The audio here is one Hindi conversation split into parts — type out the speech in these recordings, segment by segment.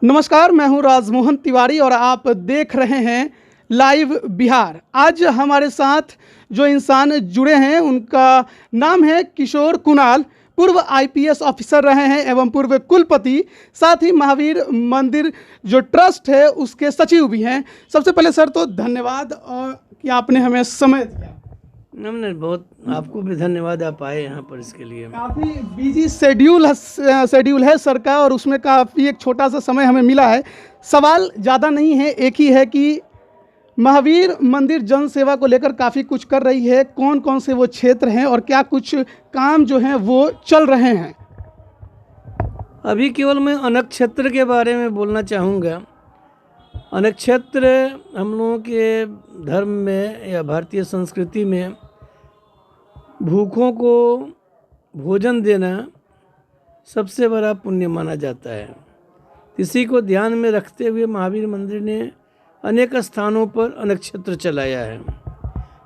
नमस्कार, मैं हूं राजमोहन तिवारी और आप देख रहे हैं लाइव बिहार। आज हमारे साथ जो इंसान जुड़े हैं उनका नाम है किशोर कुणाल। पूर्व आईपीएस ऑफिसर रहे हैं एवं पूर्व कुलपति, साथ ही महावीर मंदिर जो ट्रस्ट है उसके सचिव भी हैं। सबसे पहले सर तो धन्यवाद कि आपने हमें समय दिया। हमने बहुत आपको भी धन्यवाद, आप आए यहाँ पर इसके लिए। काफ़ी बिजी शेड्यूल है सर का और उसमें काफ़ी एक छोटा सा समय हमें मिला है। सवाल ज़्यादा नहीं है, एक ही है कि महावीर मंदिर जन सेवा को लेकर काफ़ी कुछ कर रही है। कौन कौन से वो क्षेत्र हैं और क्या कुछ काम जो हैं वो चल रहे हैं? अभी केवल मैं अनक्षेत्र के बारे में बोलना चाहूँगा। अनक्षेत्र हम लोगों के धर्म में या भारतीय संस्कृति में भूखों को भोजन देना सबसे बड़ा पुण्य माना जाता है। इसी को ध्यान में रखते हुए महावीर मंदिर ने अनेक स्थानों पर अनक्षेत्र चलाया है।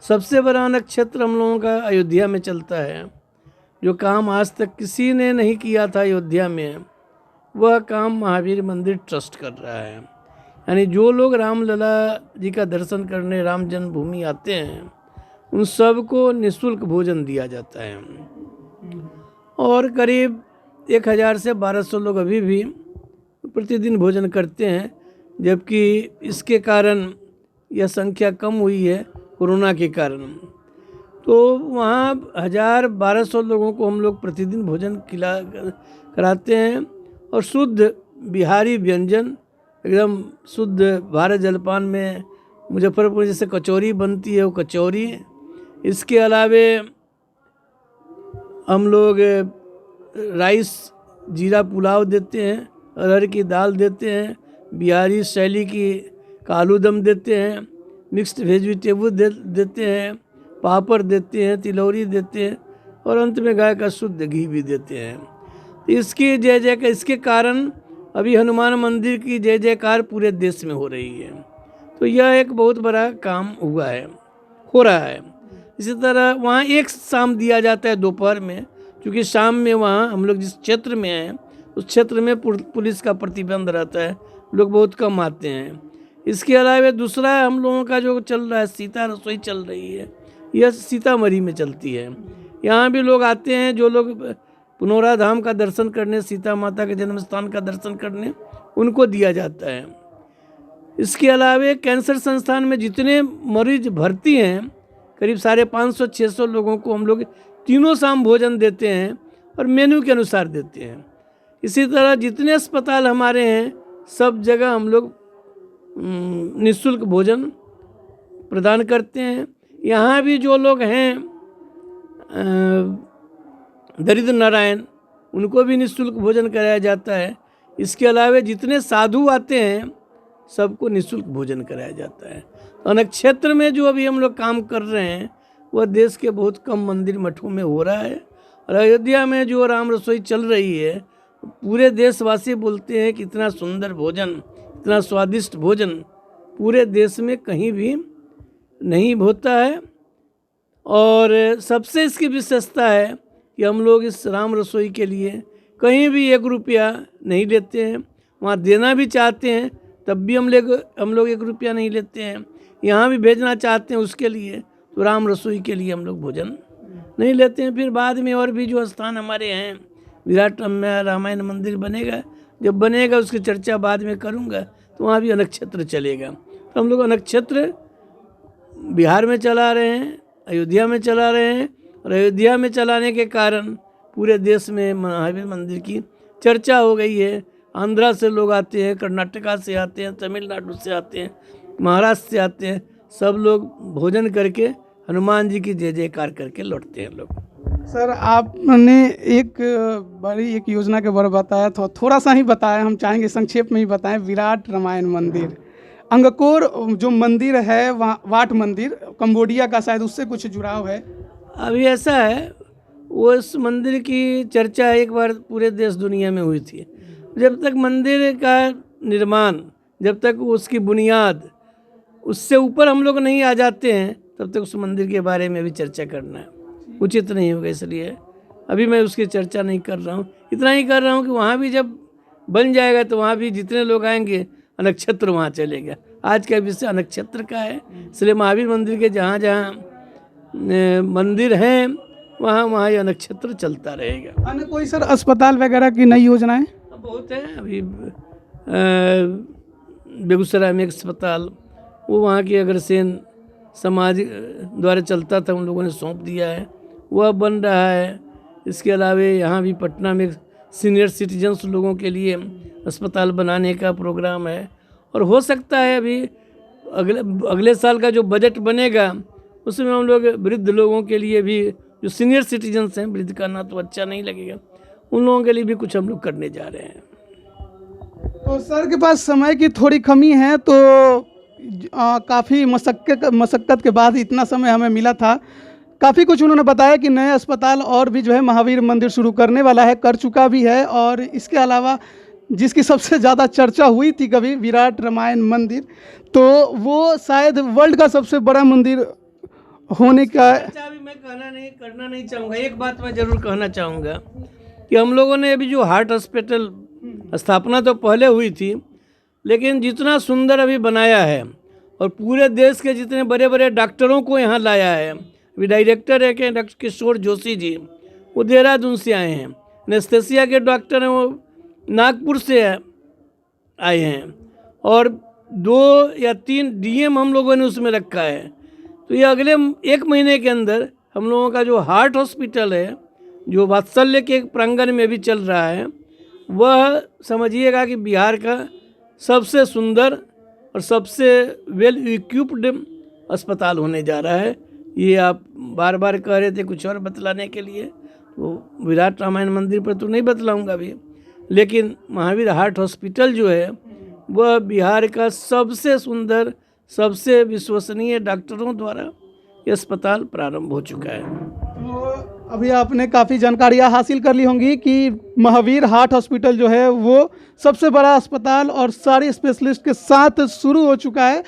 सबसे बड़ा अनक्षेत्र हम लोगों का अयोध्या में चलता है। जो काम आज तक किसी ने नहीं किया था अयोध्या में, वह काम महावीर मंदिर ट्रस्ट कर रहा है। यानी जो लोग रामलला जी का दर्शन करने राम जन्मभूमि आते हैं, उन सबको निःशुल्क भोजन दिया जाता है। और करीब 1000 से 1200 लोग अभी भी प्रतिदिन भोजन करते हैं, जबकि इसके कारण यह संख्या कम हुई है कोरोना के कारण। तो वहाँ 1000-1200 लोगों को हम लोग प्रतिदिन भोजन कराते हैं और शुद्ध बिहारी व्यंजन, एकदम शुद्ध भारत जलपान में मुजफ्फरपुर जैसे कचौरी बनती है, वो कचौरी। इसके अलावे हम लोग राइस जीरा पुलाव देते हैं, अरहर की दाल देते हैं, बिहारी शैली की आलू दम देते हैं, मिक्स्ड वेजिटेबल देते हैं, पापड़ देते हैं, तिलौरी देते हैं और अंत में गाय का शुद्ध घी भी देते हैं। इसकी जय जयकार, इसके कारण अभी हनुमान मंदिर की जय जयकार पूरे देश में हो रही है। तो यह एक बहुत बड़ा काम हुआ है, हो रहा है। इसी तरह वहाँ एक शाम दिया जाता है दोपहर में, क्योंकि शाम में वहाँ हम लोग जिस क्षेत्र में हैं उस क्षेत्र में पुलिस का प्रतिबंध रहता है, लोग बहुत कम आते हैं। इसके अलावा दूसरा हम लोगों का जो चल रहा है, सीता रसोई चल रही है, यह सीतामढ़ी में चलती है। यहाँ भी लोग आते हैं, जो लोग पुनौरा धाम का दर्शन करने, सीता माता के जन्म स्थान का दर्शन करने, उनको दिया जाता है। इसके अलावा कैंसर संस्थान में जितने मरीज भर्ती हैं, करीब 550-600 लोगों को हम लोग तीनों शाम भोजन देते हैं और मेन्यू के अनुसार देते हैं। इसी तरह जितने अस्पताल हमारे हैं, सब जगह हम लोग निःशुल्क भोजन प्रदान करते हैं। यहाँ भी जो लोग हैं दरिद्र नारायण, उनको भी निःशुल्क भोजन कराया जाता है। इसके अलावा जितने साधु आते हैं, सबको निःशुल्क भोजन कराया जाता है। अनक्षेत्र में जो अभी हम लोग काम कर रहे हैं, वह देश के बहुत कम मंदिर मठों में हो रहा है। और अयोध्या में जो राम रसोई चल रही है, पूरे देशवासी बोलते हैं कि इतना सुंदर भोजन, इतना स्वादिष्ट भोजन पूरे देश में कहीं भी नहीं होता है। और सबसे इसकी विशेषता है कि हम लोग इस राम रसोई के लिए कहीं भी 1 रुपया नहीं लेते हैं। वहाँ देना भी चाहते हैं तब भी हम लोग 1 रुपया नहीं लेते हैं। यहाँ भी भेजना चाहते हैं उसके लिए, तो राम रसोई के लिए हम लोग भोजन नहीं लेते हैं। फिर बाद में और भी जो स्थान हमारे हैं, विराट में रामायण मंदिर बनेगा, जब बनेगा उसकी चर्चा बाद में करूँगा, तो वहाँ भी अनक्षेत्र चलेगा। तो हम लोग अनक्षेत्र बिहार में चला रहे हैं, अयोध्या में चला रहे हैं, और अयोध्या में चलाने के कारण पूरे देश में महावीर मंदिर की चर्चा हो गई है। आंध्रा से लोग आते हैं, कर्नाटका से आते हैं, तमिलनाडु से आते हैं, महाराष्ट्र से आते हैं, सब लोग भोजन करके हनुमान जी की जय जयकार करके लौटते हैं लोग। सर आपने एक बड़ी एक योजना के बारे में बताया, तो थोड़ा सा ही बताया, हम चाहेंगे संक्षेप में ही बताएं। विराट रामायण मंदिर, अंगकोर जो मंदिर है, वहाँ वाट मंदिर कंबोडिया का, शायद उससे कुछ जुड़ाव है। अभी ऐसा है, वो इस मंदिर की चर्चा एक बार पूरे देश दुनिया में हुई थी। जब तक मंदिर का निर्माण, जब तक उसकी बुनियाद उससे ऊपर हम लोग नहीं आ जाते हैं, तब तक उस मंदिर के बारे में भी चर्चा करना उचित नहीं होगा। इसलिए अभी मैं उसकी चर्चा नहीं कर रहा हूँ। इतना ही कर रहा हूँ कि वहाँ भी जब बन जाएगा तो वहाँ भी जितने लोग आएंगे अनक्षेत्र वहाँ चलेगा। आज का विषय अनक्षेत्र का है, इसलिए महावीर मंदिर के जहाँ जहाँ मंदिर हैं वहाँ वहाँ ये अनक्षेत्र चलता रहेगा। अन्य कोई सर अस्पताल वगैरह की नई योजनाएं? बहुत है। अभी बेगूसराय में एक अस्पताल, वो वहाँ की अग्रसेन समाज द्वारा चलता था, उन लोगों ने सौंप दिया है, वह बन रहा है। इसके अलावा यहाँ भी पटना में सीनियर सिटीजन्स लोगों के लिए अस्पताल बनाने का प्रोग्राम है। और हो सकता है अभी अगले साल का जो बजट बनेगा उसमें हम लोग वृद्ध लोगों के लिए भी, जो सीनियर सिटीजन्स हैं, वृद्ध करना तो अच्छा नहीं लगेगा, उन लोगों के लिए भी कुछ हम लोग करने जा रहे हैं। तो सर के पास समय की थोड़ी कमी है, तो काफ़ी मशक्क़त के बाद इतना समय हमें मिला था। काफ़ी कुछ उन्होंने बताया कि नए अस्पताल और भी जो है महावीर मंदिर शुरू करने वाला है, कर चुका भी है। और इसके अलावा जिसकी सबसे ज़्यादा चर्चा हुई थी कभी, विराट रामायण मंदिर, तो वो शायद वर्ल्ड का सबसे बड़ा मंदिर होने का। भी मैं करना नहीं चाहूँगा। एक बात मैं ज़रूर कहना चाहूँगा कि हम लोगों ने अभी जो हार्ट हॉस्पिटल स्थापना तो पहले हुई थी, लेकिन जितना सुंदर अभी बनाया है और पूरे देश के जितने बड़े बड़े डॉक्टरों को यहाँ लाया है। अभी डायरेक्टर है कि डॉक्टर किशोर जोशी जी, वो देहरादून से आए हैं। एनेस्थेसिया के डॉक्टर हैं, वो नागपुर से आए हैं। और 2 या 3 डीएम हम लोगों ने उसमें रखा है। तो ये अगले 1 महीने के अंदर हम लोगों का जो हार्ट हॉस्पिटल है, जो वात्सल्य के प्रांगण में भी चल रहा है, वह समझिएगा कि बिहार का सबसे सुंदर और सबसे वेल इक्विप्ड अस्पताल होने जा रहा है। ये आप बार बार कह रहे थे कुछ और बतलाने के लिए, तो विराट रामायण मंदिर पर तो नहीं बतलाऊंगा अभी, लेकिन महावीर हार्ट हॉस्पिटल जो है वह बिहार का सबसे सुंदर, सबसे विश्वसनीय डॉक्टरों द्वारा ये अस्पताल प्रारंभ हो चुका है। तो अभी आपने काफ़ी जानकारियाँ हासिल कर ली होंगी कि महावीर हार्ट हॉस्पिटल जो है वो सबसे बड़ा अस्पताल और सारे स्पेशलिस्ट के साथ शुरू हो चुका है।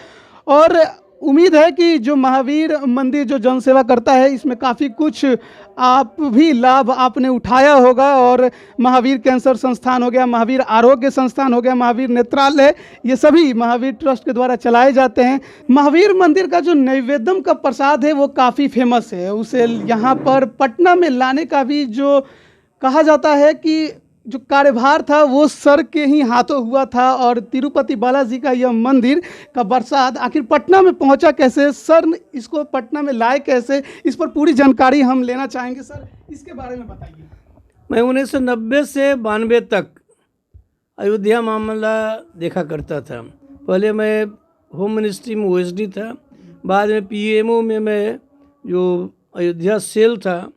और उम्मीद है कि जो महावीर मंदिर जो जनसेवा करता है, इसमें काफ़ी कुछ आप भी लाभ आपने उठाया होगा। और महावीर कैंसर संस्थान हो गया, महावीर आरोग्य संस्थान हो गया, महावीर नेत्रालय, ये सभी महावीर ट्रस्ट के द्वारा चलाए जाते हैं। महावीर मंदिर का जो नैवेद्यम का प्रसाद है वो काफ़ी फेमस है। उसे यहाँ पर पटना में लाने का भी जो कहा जाता है कि जो कार्यभार था वो सर के ही हाथों हुआ था। और तिरुपति बालाजी का यह मंदिर का प्रसाद आखिर पटना में पहुंचा कैसे, सर इसको पटना में लाए कैसे, इस पर पूरी जानकारी हम लेना चाहेंगे। सर इसके बारे में बताइए। मैं 1990 से 92 तक अयोध्या मामला देखा करता था। पहले मैं होम मिनिस्ट्री में OSD था, बाद में PMO में मैं जो अयोध्या सेल था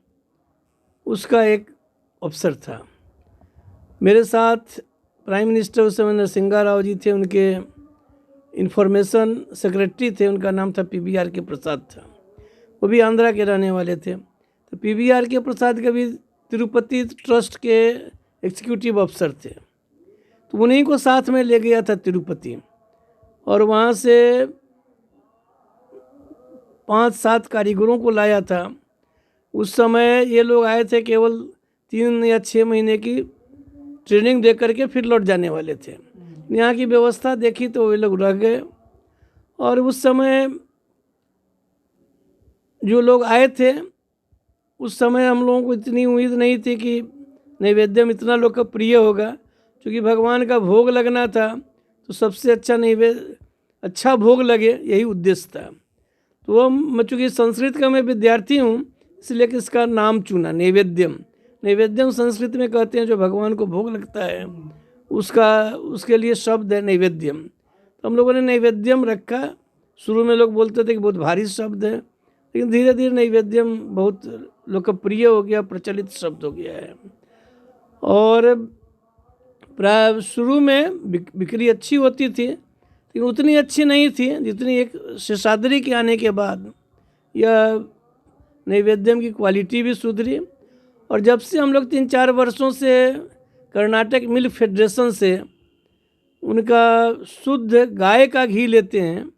उसका एक अफसर था। मेरे साथ प्राइम मिनिस्टर उस समय नरसिंहा राव जी थे, उनके इंफॉर्मेशन सेक्रेटरी थे, उनका नाम था PBR के प्रसाद था, वो भी आंध्रा के रहने वाले थे। तो PBR के प्रसाद कभी तिरुपति ट्रस्ट के एग्जीक्यूटिव अफसर थे, तो उन्हीं को साथ में ले गया था तिरुपति। और वहाँ से 5-7 कारीगरों को लाया था। उस समय ये लोग आए थे केवल 3 या 6 महीने की ट्रेनिंग दे करके फिर लौट जाने वाले थे। यहाँ की व्यवस्था देखी तो वे लोग रह गए। और उस समय जो लोग आए थे उस समय हम लोगों को इतनी उम्मीद नहीं थी कि नैवेद्यम इतना लोकप्रिय होगा, क्योंकि भगवान का भोग लगना था तो सबसे अच्छा भोग लगे, यही उद्देश्य था। तो वो मैं चूँकि संस्कृत का मैं विद्यार्थी हूँ, इसलिए कि इसका नाम चुना नैवेद्यम। नैवेद्यम संस्कृत में कहते हैं जो भगवान को भोग लगता है उसके लिए शब्द है नैवेद्यम। तो हम लोगों ने नैवेद्यम रखा। शुरू में लोग बोलते थे कि बहुत भारी शब्द है, लेकिन धीरे धीरे नैवेद्यम बहुत लोकप्रिय हो गया, प्रचलित शब्द हो गया है। और प्राय शुरू में बिक्री अच्छी होती थी, लेकिन उतनी अच्छी नहीं थी जितनी एक शेषाद्री के आने के बाद यह नैवेद्यम की क्वालिटी भी सुधरी। और जब से हम लोग 3-4 वर्षों से कर्नाटक मिल्क फेडरेशन से उनका शुद्ध गाय का घी लेते हैं,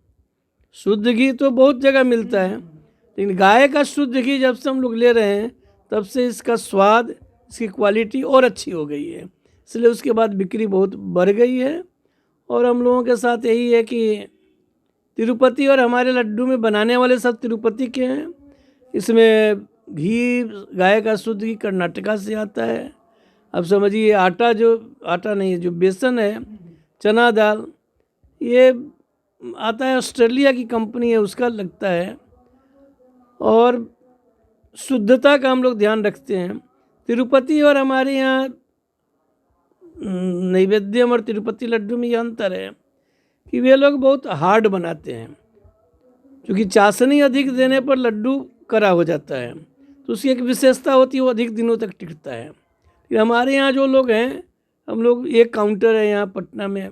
शुद्ध घी तो बहुत जगह मिलता है, लेकिन गाय का शुद्ध घी जब से हम लोग ले रहे हैं तब से इसका स्वाद, इसकी क्वालिटी और अच्छी हो गई है। इसलिए उसके बाद बिक्री बहुत बढ़ गई है। और हम लोगों के साथ यही है कि तिरुपति और हमारे लड्डू में बनाने वाले सब तिरुपति के हैं। इसमें घी गाय का शुद्ध घी कर्नाटका से आता है। अब समझिए आटा नहीं है, जो बेसन है, चना दाल, ये आता है ऑस्ट्रेलिया की कंपनी है उसका लगता है। और शुद्धता का हम लोग ध्यान रखते हैं। तिरुपति और हमारे यहाँ नैवेद्यम और तिरुपति लड्डू में ये अंतर है कि वे लोग बहुत हार्ड बनाते हैं, क्योंकि चाशनी अधिक देने पर लड्डू कड़ा हो जाता है, तो उसकी एक विशेषता होती है, वो अधिक दिनों तक टिकता है। फिर हमारे यहाँ जो लोग हैं, हम लोग एक काउंटर है यहाँ पटना में,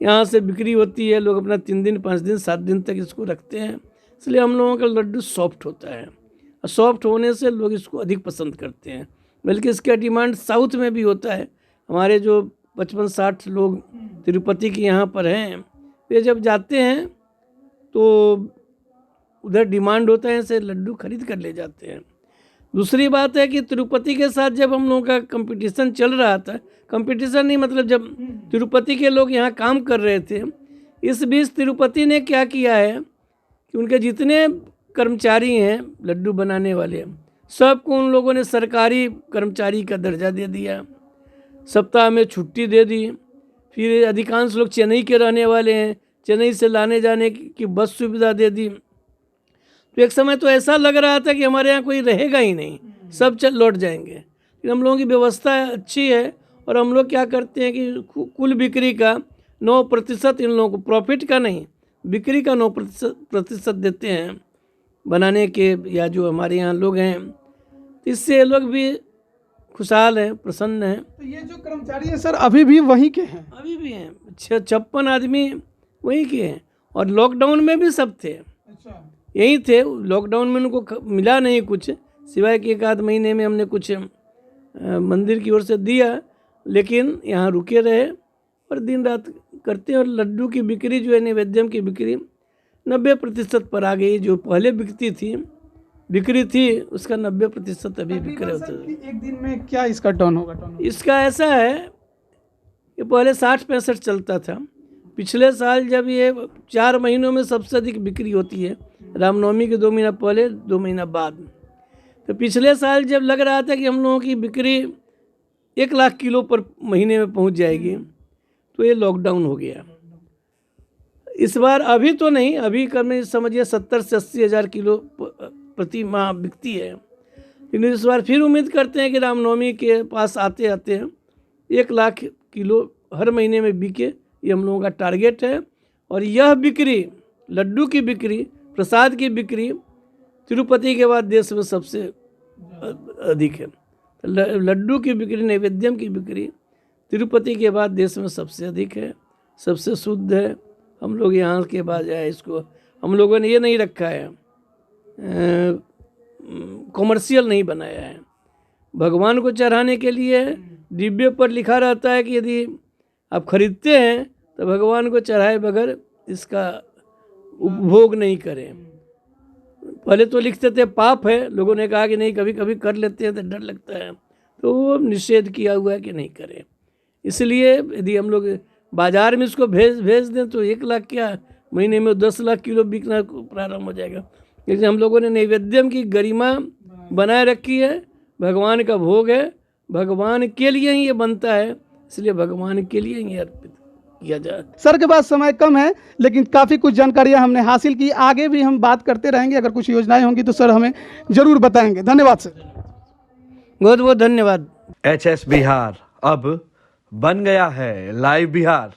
यहाँ से बिक्री होती है, लोग अपना 3 दिन 5 दिन 7 दिन तक इसको रखते हैं, इसलिए हम लोगों का लड्डू सॉफ्ट होता है। और सॉफ्ट होने से लोग इसको अधिक पसंद करते हैं, बल्कि इसका डिमांड साउथ में भी होता है। हमारे जो 55-60 लोग तिरुपति के यहाँ पर हैं, वे जब जाते हैं तो उधर डिमांड होता है, ऐसे लड्डू खरीद कर ले जाते हैं। दूसरी बात है कि तिरुपति के साथ जब हम लोगों का कंपटीशन चल रहा था, कंपटीशन नहीं मतलब जब तिरुपति के लोग यहाँ काम कर रहे थे, इस बीच तिरुपति ने क्या किया है कि उनके जितने कर्मचारी हैं लड्डू बनाने वाले, सबको उन लोगों ने सरकारी कर्मचारी का दर्जा दे दिया, सप्ताह में छुट्टी दे दी। फिर अधिकांश लोग चेन्नई के रहने वाले हैं, चेन्नई से लाने जाने की बस सुविधा दे दी। तो एक समय तो ऐसा लग रहा था कि हमारे यहाँ कोई रहेगा ही नहीं, सब लौट जाएंगे। फिर हम लोगों की व्यवस्था अच्छी है और हम लोग क्या करते हैं कि कुल बिक्री का 9% इन लोगों को, प्रॉफिट का नहीं, बिक्री का 9% देते हैं बनाने के, या जो हमारे यहाँ लोग हैं, इससे ये लोग भी खुशहाल हैं, प्रसन्न हैं। तो ये जो कर्मचारी हैं सर अभी भी वहीं के हैं? अभी भी हैं, 56 आदमी वहीं के हैं। और लॉकडाउन में भी सब थे, अच्छा, यही थे। लॉकडाउन में उनको मिला नहीं कुछ, सिवाय कि 1 आध महीने में हमने कुछ मंदिर की ओर से दिया, लेकिन यहाँ रुके रहे और दिन रात करते हैं। और लड्डू की बिक्री जो है, नैवेद्यम की बिक्री 90% पर आ गई। जो पहले बिक्री थी उसका 90% अभी बिक्री होता है। एक दिन में क्या इसका टर्न होगा? इसका ऐसा है कि पहले 60-65 चलता था। पिछले साल जब ये 4 महीनों में सबसे अधिक बिक्री होती है, रामनवमी के 2 महीना पहले 2 महीना बाद, तो पिछले साल जब लग रहा था कि हम लोगों की बिक्री 1 लाख किलो पर महीने में पहुंच जाएगी, तो ये लॉकडाउन हो गया। इस बार अभी तो नहीं, अभी कम समझिए 70 से 80 हज़ार किलो प्रति माह बिकती है। लेकिन इस बार फिर उम्मीद करते हैं कि रामनवमी के पास आते आते 1 लाख किलो हर महीने में बिके, ये हम लोगों का टारगेट है। और यह बिक्री, लड्डू की बिक्री, प्रसाद की बिक्री तिरुपति के बाद देश में सबसे अधिक है। लड्डू की बिक्री, नैवेद्यम की बिक्री तिरुपति के बाद देश में सबसे अधिक है, सबसे शुद्ध है। हम लोग यहाँ के बाद जाए, इसको हम लोगों ने ये नहीं रखा है, कॉमर्शियल नहीं बनाया है। भगवान को चढ़ाने के लिए डिब्बे पर लिखा रहता है कि यदि आप खरीदते हैं तो भगवान को चढ़ाए बगैर इसका उपभोग नहीं करें। पहले तो लिखते थे पाप है, लोगों ने कहा कि नहीं, कभी कभी कर लेते हैं तो डर लगता है, तो वो निषेध किया हुआ है कि नहीं करें। इसलिए यदि हम लोग बाज़ार में इसको भेज दें तो 1 लाख क्या, महीने में 10 लाख किलो बिकना प्रारंभ हो जाएगा। लेकिन हम लोगों ने नैवेद्यम की गरिमा बनाए रखी है, भगवान का भोग है, भगवान के लिए ही ये बनता है, इसलिए भगवान के लिए ही अर्पित किया जाए। सर के पास समय कम है, लेकिन काफ़ी कुछ जानकारियां हमने हासिल की। आगे भी हम बात करते रहेंगे, अगर कुछ योजनाएं होंगी तो सर हमें ज़रूर बताएंगे। धन्यवाद सर। बहुत बहुत धन्यवाद। HS बिहार अब बन गया है लाइव बिहार।